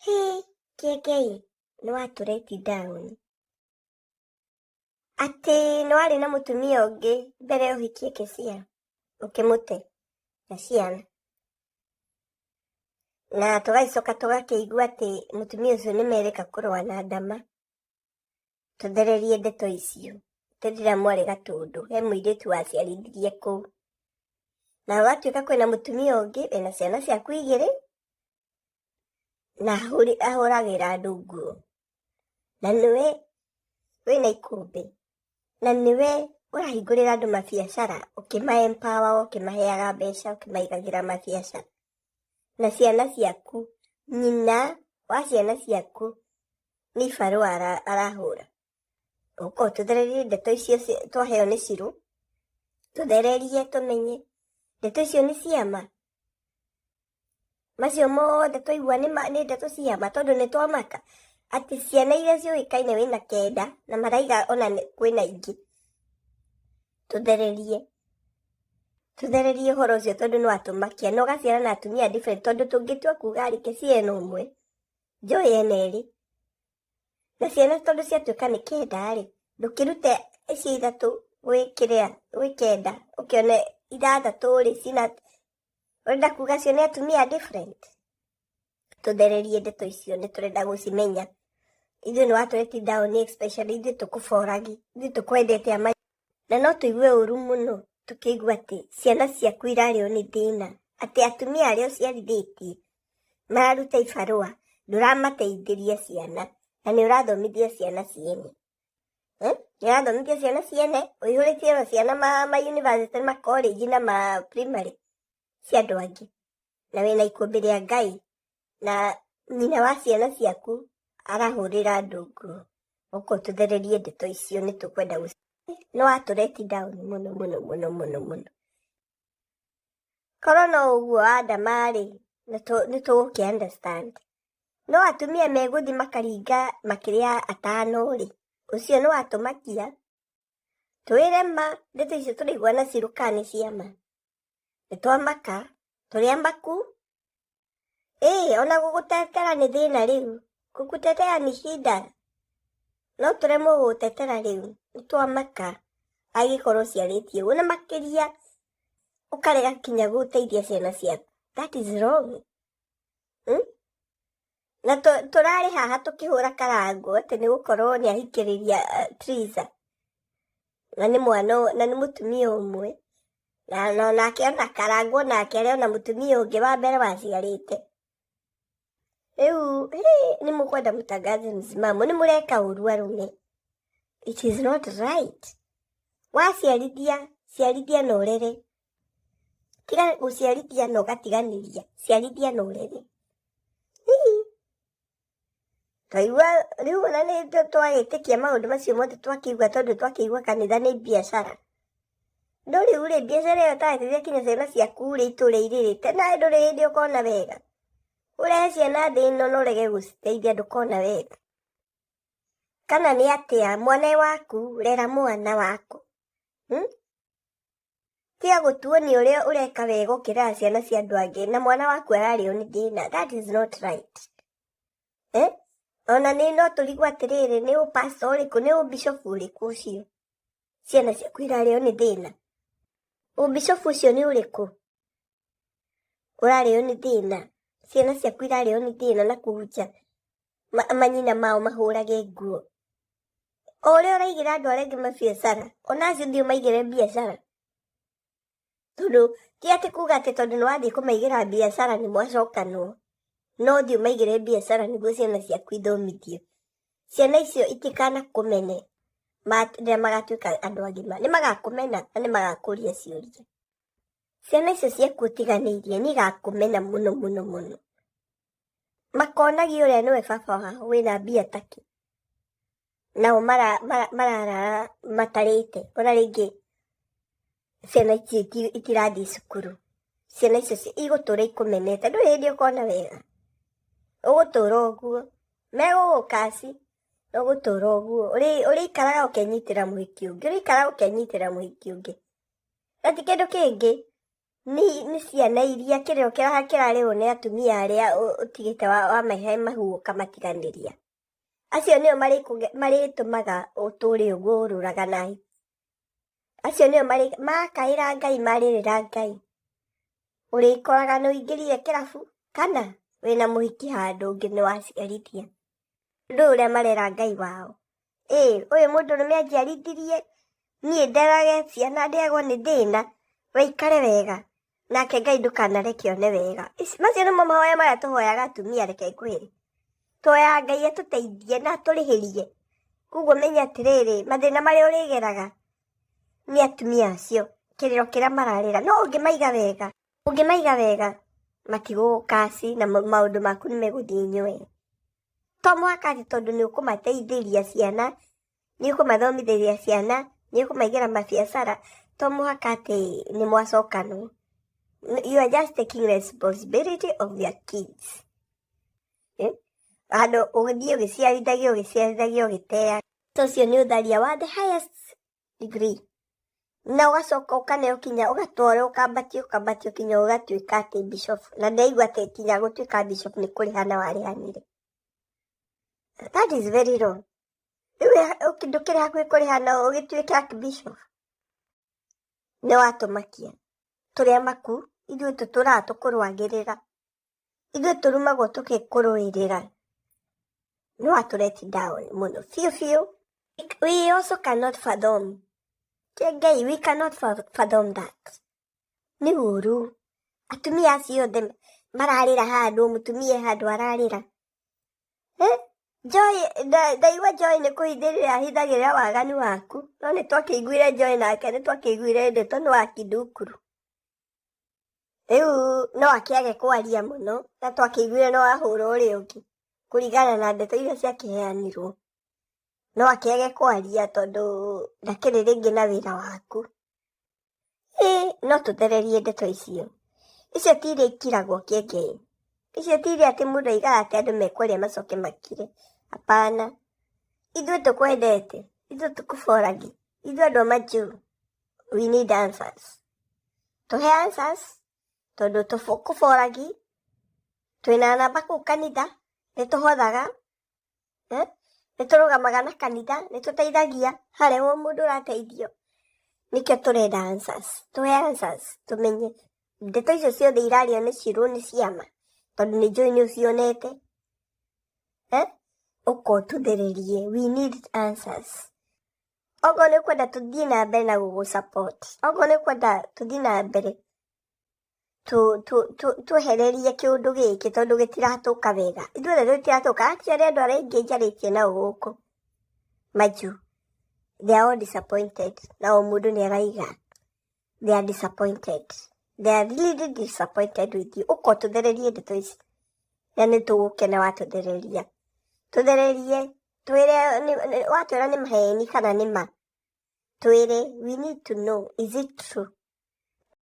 Hĩ, Kĩengei, nĩwatũreti down. Atĩ nĩwarĩ na mũtumia ũngĩ mbere ya ũhikie Kĩcia, ũkĩmũte na ciana. Na tũgagĩcoka tũgakĩigua atĩ mũtumia ũcio nĩmerĩka kũrũa na ndama. Tũthererie ndeto icio. Tendira mwarĩ Gatũndũ, he mũirĩtu waciarithirie kũu. Na gũgatuĩka kwĩna mũtumia ũngĩ, wĩna ciana ciaku 2, na ahũragĩra andũ nguo. Na nĩwe wĩna ikũmbĩ. Na nĩwe ũrahingũrĩra andũ mabiacara, ũkĩma empower, ũkĩmaheaga mbeca, ũkĩmaigagĩra mabiacara. Na ciana ciaku, nyina wa ciana ciaku nĩ ibarũa arahũra. Ũguo tũthererie ndeto icio twaheo nĩ Shirũ. Tũthererie tũmenye. Ndeto icio nĩ ciama. Macio mothe twaigua nĩ ndeto ciama, tondũ nĩtwamaka. Atĩ ciana iria ciũĩkaine wĩna 9 na maraiga ona kwĩna ingĩ. Tũthererie. Tũthererie ũhoro ũcio tondũ nĩwatũmakia. Na ũgaciara na atumia different tondũ tũngĩtua kuga rĩ Kĩcia ena ũmwe, Joy ena 2. Na ciana tondũ ciatuĩka nĩ 9 rĩ, ndũkĩrute icio 3 gwĩ 9, ũkĩone 6 rĩ cina. Ũrenda kuga acio nĩ atumia different. Tũthererie ndeto icio nĩtũrenda gũcimenya. Ithuĩ nĩwatũreti down especially ithuĩ tũkũboragi, ithuĩ tũkwendete ama. Na no tũigue ũru mũno tũkĩigua atĩ ciana ciaku irarĩo nĩ thĩna. Atĩ atumia arĩa ũciarithĩtie mararuta ibarũa, ndũramateithĩria ciana na nĩũrathomithia ciana ciene. Nĩũrathomithia ciana ciene, ũihũrĩtie ciana ma university, ma college na ma primary cia andũ angĩ. Na wĩna ikũmbĩ rĩa Ngai na nyina wa ciana ciaku arahũrĩra andũ nguo. Ũguo tũthererie ndeto icio nĩtũkwenda nĩwatũreti down mũno mũno mũno mũno mũno. Korwo no ũguo Adama rĩ, nĩtũgũkĩ understand. No atumia megũthi makaringa makĩria 5 rĩ, ũcio nĩwatũmakia. Twĩre ma, ndeto icio tũraigua na Shirũ kana nĩ ciama. Nĩtwamaka, tũrĩ amaku. Ona gũgũtetera nĩ thĩna rĩu. Gũgũtetera nĩ shida. No tũremwo gũgũtetera rĩu. Nĩtwamaka. Angĩkorwo ciarĩtie ũguo na makĩria ũkarega kinya gũteithia ciana ciaku. That is wrong. Na tũrarĩ haha tũkĩhũra karango atĩ nĩgũkorwo nĩahikĩrĩria Triza. Na nĩ mwana na nĩ mũtumia ũmwe. Na nake ona karango nake arĩ ona mũtumia ũngĩ wa mbere waciarĩte. Rĩu nĩmũkwenda mũtangathe msimamo, nĩmũreka ũru arũme. It is not right. Ciarithia na ũrere. Tiga gũciarithia na ũgatiganĩria. Ciarithia na ũrere. Twaigua rĩu ona nĩtwagĩtĩkia maũndũ macio mothe twakĩigua tondũ twakĩigua kanitha nĩ biacara. No rĩu rĩ biacara ĩyo ĩtarateithia kinya ciana ciaku rĩ itũũra irĩrĩte na ndũrĩ hĩndĩ ũkona wega. Ũrehe ciana thĩ ĩno na ũrege gũciteithia ndũkona wega. Kana nĩ atĩa mwana waku, rera mwana waku. Tiga gũtuonia ũrĩa ũreka wega ũkĩrera ciana cia andũ angĩ na mwana waku ararĩo nĩ thĩna. That is not right. Ona no tũrigwo atĩrĩrĩ nĩ pastor ũrĩkũ, nĩ bishop ũrĩkũ ũcio. Ciana ciaku irarĩo nĩ thĩna. Bishop ũcio nĩ ũrĩkũ? Ũrarĩo nĩ thĩna. Ciana ciaku irarĩo nĩ thĩna na kũhutia manyina mao mahũrage nguo. O ũrĩa ũraigĩra andũ arĩa angĩ mabiacara, ona acio ũthiĩ ũmaigĩre biacara. Tondũ ti atĩ kuga atĩ tondũ nĩwathiĩ kũmaigĩra biacara nĩ mwacokanwo. No ũthiĩ ũmaigĩre biacara nĩguo ciana ciaku ithomithio. Ciana icio itikanakũmene rĩrĩa magatuĩka andũ agima. Nĩmagakũmena na nĩmagakũria ciũria. Ciana icio ciaku ũtiganĩirie nĩigakũmena mũno mũno mũno. Makonagia ũrĩa nĩwe baba wao wĩna mbia takĩ. Nao marara matarĩte. Ona rĩngĩ ciana icio itirathiĩ cukuru. Ciana icio igũtũra ikũmenete. Ndũrĩ hĩndĩ ũkona wega. Ũgũtũra ũguo. Megũgũkaci. Ũgũtũra ũguo. Ũrĩikaraga ũkenyitĩra mũhiki ũngĩ. Na ti kĩndũ kĩngĩ. nĩ ciana iria kĩrĩro kĩrĩa kĩrarĩo nĩ atumia arĩa ũtigĩte wa mahe mahu ũkamatiganĩria. Acio nĩo marĩtũmaga ũtũũre ũguo ũrũragana. Acio nĩo makaĩra Ngai marĩrĩra Ngai. Ũrĩkoraga nĩ ũingĩrire kĩrabu kana wĩna mũhiki handũ ũngĩ nĩ waciarithia. Ũndũ ũrĩa marera Ngai wao. Ũyũ mũndũrũme anjiarithirie, niĩ nderage ciana ndĩagwo nĩ thĩna, waikare wega. Nake Ngai ndũkanareke one wega. Macio nĩmo mahoya marĩa tũhoyaga atumia, reke ngwĩre. Tũhoyaga Ngai atũteithie na atũrĩhĩrie. Koguo menya atĩrĩrĩ, mathĩna marĩa ũrĩgeraga nĩ atumia acio, kĩrĩro kĩrĩa mararĩra. No ũngĩmaiga wega, matigũgũkaci na maũndũ maku nĩmegũthiĩ nywee. To mũhaka atĩ tondũ nĩ ũkũmateithĩria ciana, nĩ ũkũmathomithĩria ciana, nĩ ũkũmaigĩra mabiacara, to mũhaka atĩ nĩ mwacokanwo. You are just taking responsibility of their kids. Handũ ũgĩthiĩ ũgĩciarithagia ũgĩteaga. Ũcio nĩ ũtharia wa the highest degree. Na ũgacoka ũkaneo kinya ũgatwarwo ũkambatio kinya ũgatuĩka atĩ bishop. Na ndaigua atĩ kinya gũtuĩka bishop nĩ kũrĩhana warĩhanire. That is very wrong. Ndũkĩrĩ hakuhĩ kũrĩhana ũgĩtuĩka archbishop. Nĩ watũmakia. Tũrĩa maku, ithuĩ tũtũraga tũkũrũagĩrĩra. Ithuĩ tũrumagwo tũgĩkũrũĩrĩra. Nĩ watũreti down mũno. Fiũ. We also cannot fathom. Ngai, we cannot fathom that. Nĩ ũru. Atumia acio othe mararĩra handũ, mũtumia handũ ararĩra. Joy, ndaigua Joy nĩ kũhithĩrĩra ahithagĩrĩra waganu waku. No nĩ twakĩiguire Joy nake nĩ twakĩiguire ndeto nĩ wa kidukuru. Rĩu no akĩage kwaria mũno, na twakĩiguire no ahũra ũrĩa ũngĩ. Kũringana na ndeto iria ciakĩheanirwo. No akĩage kwaria tondũ ndakĩrĩ rĩngĩ na wĩra waku. No tũthererie ndeto icio. Icio ti iria ikiragwo kĩengei. Icio ti iria atĩ mũndũ aigaga atĩ andũ mekwaria macoke makire. Hapana. Ithuĩ tũkwendete. Ithuĩ tũkũboragi. Ithuĩ andũ a Majuu. We need answers. Tũhe answers. Tondũ tũkũboragi. Twĩna namba kũu kanitha. Nĩtũhothaga. Nĩtũrũgamaga na kanitha. Nĩtũteithagia. Harĩa mũndũ ũrateithio. Nĩkĩo tũrenda answers. Tũhe answers. Tũmenye. Ndeto icio ciothe irario nĩ ciĩrwo nĩ ciama. Tondũ nĩ njũĩ nĩ ũcionete. Ũko tũthererie. We need answers. Ogo nĩ kwenda tũthiĩ na mbere na gũgũ-support. Ogo nĩ kwenda tũthiĩ na mbere. Twehererie kĩũndũ gĩkĩ tondũ gĩtiratũka wega. Ithuothe tũtiratũka. Actually andũ arĩa aingĩ njarĩtie nao gũkũ Majuu. They are all disappointed. Na o mũndũ nĩ araiga. They are disappointed. They are really disappointed with you. Ũko tũthererie ndeto ici. Na nĩ tũgũkena watũthereria. Tũthererie. Twĩre watwĩra nĩ maheni kana nĩ ma. Twĩre, we need to know. Is it true?